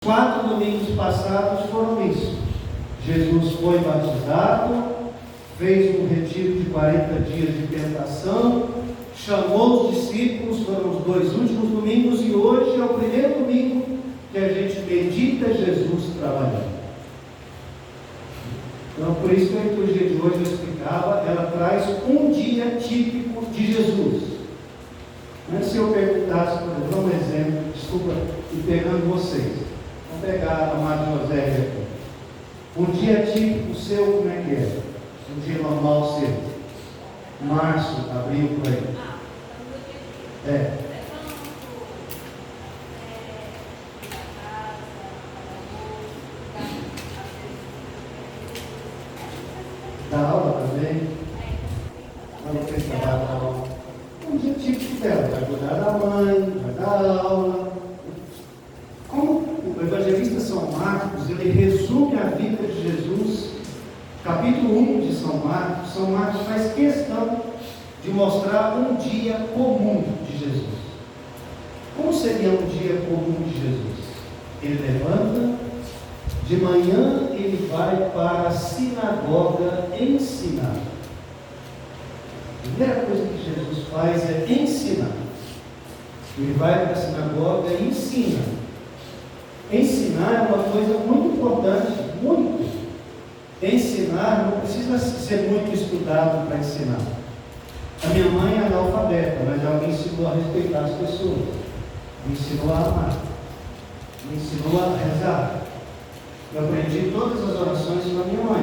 4 domingos passados foram isso. Jesus foi batizado, fez um retiro de 40 dias de tentação, chamou os discípulos, foram os 2 últimos domingos, e hoje é o primeiro domingo que a gente medita Jesus trabalhando. Então, por isso que a liturgia de hoje eu explicava, ela traz um dia típico de Jesus. Mas se eu perguntasse, por exemplo, um exemplo, desculpa, e pegando vocês, vamos pegar a Amado José aqui. Um dia típico seu, como é que é? Um dia normal seu? Março, abril, por aí. Dá aula também? Não tem trabalho da aula. Um dia típico dela, vai cuidar da mãe, vai dar aula. Como o evangelista São Marcos, ele resume a vida de Jesus, capítulo 1 de São Marcos faz questão de mostrar um dia comum de Jesus. Como seria um dia comum de Jesus? Ele levanta, de manhã ele vai para a sinagoga ensinar. A primeira coisa que Jesus faz é ensinar. Ele vai para a sinagoga e ensina. Ensinar é uma coisa muito importante, muito. Ensinar não precisa ser muito estudado para ensinar. A minha mãe é analfabeta, mas ela me ensinou a respeitar as pessoas, me ensinou a amar, me ensinou a rezar. Eu aprendi todas as orações com a minha mãe.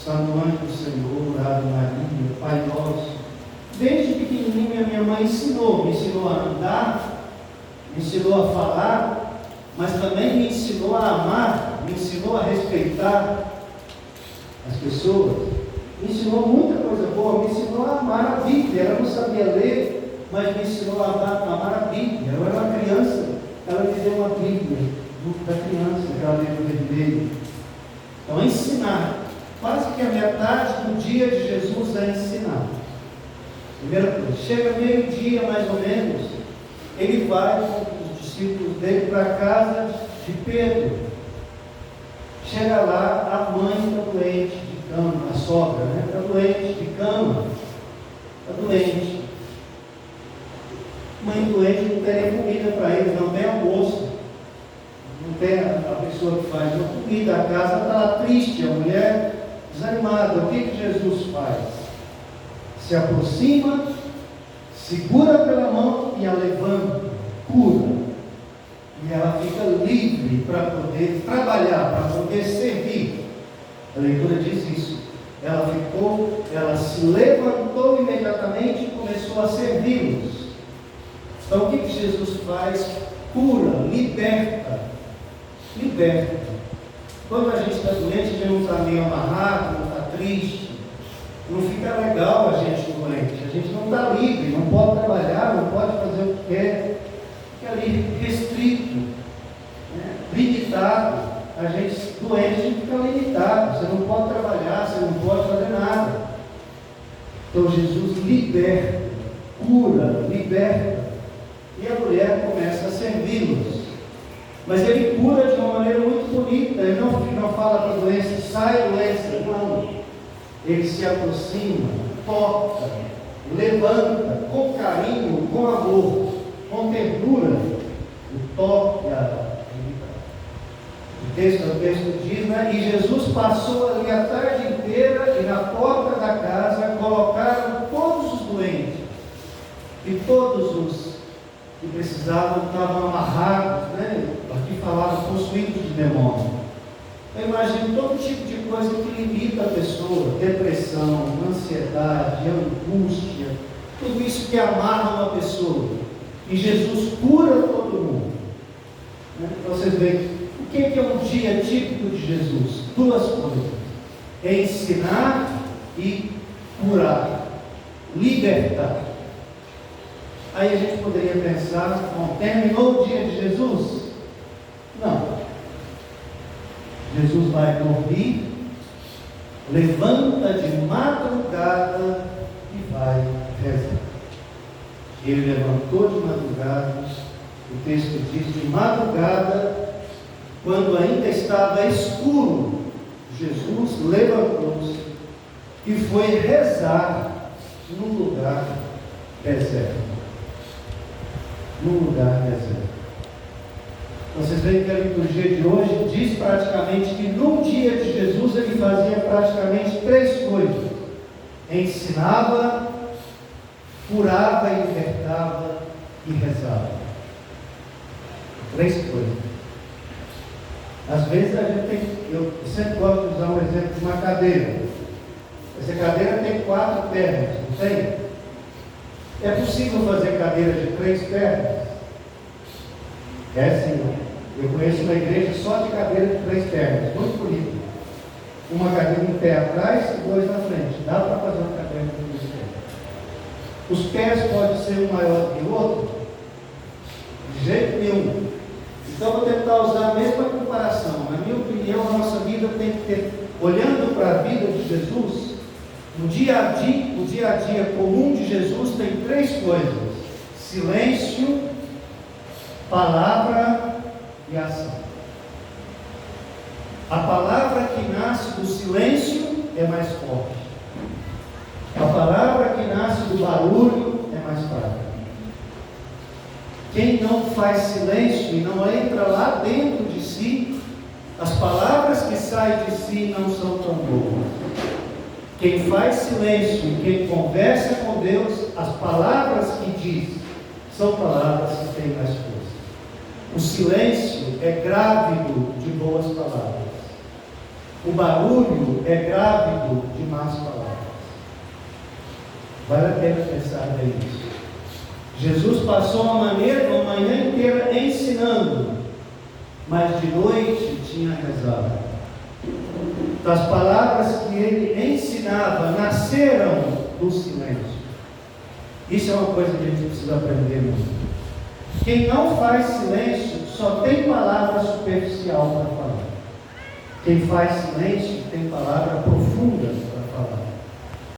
Santo Anjo do Senhor, Ave Maria, Pai Nosso. Desde pequenininho a minha mãe me ensinou a andar, me ensinou a falar, mas também me ensinou a amar, me ensinou a respeitar as pessoas, me ensinou muita coisa boa, me ensinou a amar a Bíblia. Ela não sabia ler, mas me ensinou a amar a Bíblia. Eu era uma criança, ela me deu uma Bíblia da criança, aquela livro vermelho. Então, ensinar, quase que a metade do dia de Jesus é ensinar. Primeira coisa, chega meio-dia mais ou menos, ele vai com os discípulos dele para a casa de Pedro. Chega lá, a mãe está doente de cama, a sogra, está doente de cama, está doente. Mãe doente, não tem nem comida para eles, não tem almoço, não tem a pessoa que faz a comida, a casa está lá triste, a mulher desanimada. O que Jesus faz? Se aproxima, segura pela mão e a levanta, cura. E ela fica livre para poder trabalhar, para poder servir. A leitura diz isso. Ela se levantou imediatamente e começou a servi-los. Então o que Jesus faz? Cura, liberta. Liberta. Quando a gente está doente, a gente não está meio amarrado, não está triste. Não fica legal a gente doente. A gente não está livre, não pode trabalhar, não pode fazer o que quer. Fica ali restrito, limitado. A gente doente, a gente fica limitado. Você não pode trabalhar, você não pode fazer nada. Então Jesus liberta, cura, liberta. E a mulher começa a servi-los. Mas ele cura de uma maneira muito bonita. Ele não fala para a doença, sai doença, não. Ele se aproxima, toca, levanta, com carinho, com amor, com ternura, o toque. O texto diz, e Jesus passou ali a tarde inteira, e na porta da casa colocaram todos os doentes, e todos os que precisavam estavam amarrados, aqui falava possuídos de demônio. Eu imagino todo tipo de coisa que limita a pessoa, depressão, ansiedade, angústia, tudo isso que amarra uma pessoa. E Jesus cura todo mundo. Vocês veem, o que é um dia típico de Jesus? 2 coisas: ensinar e curar, libertar. Aí a gente poderia pensar, bom, terminou o dia de Jesus? Não. Jesus vai dormir, levanta de madrugada e vai rezar. Ele levantou de madrugada, o texto diz, de madrugada quando ainda estava escuro, Jesus levantou-se e foi rezar num lugar deserto. Num lugar deserto. Vocês veem que a liturgia de hoje diz praticamente que no dia de Jesus ele fazia praticamente 3 coisas: ensinava, curava e libertava e rezava. 3 coisas. Às vezes a gente tem, eu sempre gosto de usar um exemplo de uma cadeira. Essa cadeira tem 4 pernas, não tem? É possível fazer cadeira de 3 pernas? É sim. Eu conheço uma igreja só de cadeira de 3 pernas, muito bonita. Uma cadeira em pé atrás e 2 na frente. Dá para fazer uma cadeira de 3 pernas. Os pés podem ser um maior que o outro? De jeito nenhum. Então vou tentar usar a mesma comparação. Na minha opinião, a nossa vida tem que ter, olhando para a vida de Jesus, o dia a dia comum de Jesus tem 3 coisas: silêncio, palavra e ação. A palavra que nasce do silêncio é mais forte. A palavra que nasce do barulho é mais fraca. Quem não faz silêncio e não entra lá dentro de si, as palavras que saem de si não são tão boas. Quem faz silêncio e quem conversa com Deus, as palavras que diz são palavras que têm mais força. O silêncio é grávido de boas palavras. O barulho é grávido de más palavras. Vale a pena pensar bem nisso. Jesus passou a manhã inteira ensinando, mas de noite tinha rezado. Das palavras que ele ensinava nasceram do silêncio. Isso é uma coisa que a gente precisa aprender muito. Quem não faz silêncio só tem palavra superficial para falar. Quem faz silêncio tem palavra profunda para falar.